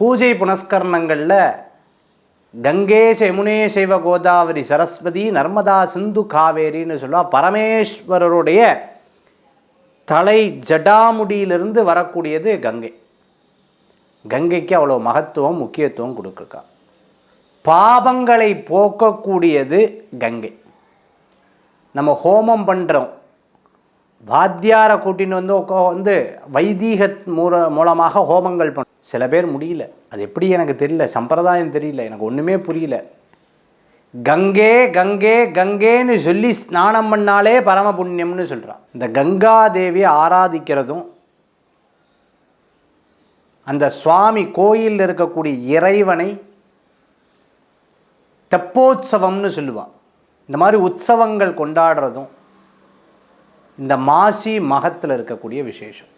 பூஜை புனஸ்கரணங்களில் கங்கே யமுனே சைவ கோதாவரி சரஸ்வதி நர்மதா சிந்து காவேரின்னு சொல்லுவாள். பரமேஸ்வரருடைய தலை ஜடாமுடியிலிருந்து வரக்கூடியது கங்கை. கங்கைக்கு அவ்வளோ மகத்துவம் முக்கியத்துவம் கொடுக்குறா. பாபங்களை போக்கக்கூடியது கங்கை. நம்ம ஹோமம் பண்ணுறோம், வாத்தியாரை கூட்டின்னு வந்து வைதீக மூலமாக ஹோமங்கள் பண்ண சில பேர் முடியல. அது எப்படி எனக்கு தெரியல, சம்பிரதாயம் தெரியல, எனக்கு ஒன்றுமே புரியல. கங்கே கங்கே கங்கேன்னு சொல்லி ஸ்நானம் பண்ணாலே பரம புண்ணியம்னு சொல்கிறான். இந்த கங்கா தேவியை ஆராதிக்கிறதும் அந்த சுவாமி கோயிலில் இருக்கக்கூடிய இறைவனை தெப்போத்சவம்னு சொல்லுவாள். இந்த மாதிரி உற்சவங்கள் கொண்டாடுறதும் இந்த மாசி மகத்தில் இருக்கக்கூடிய விசேஷம்.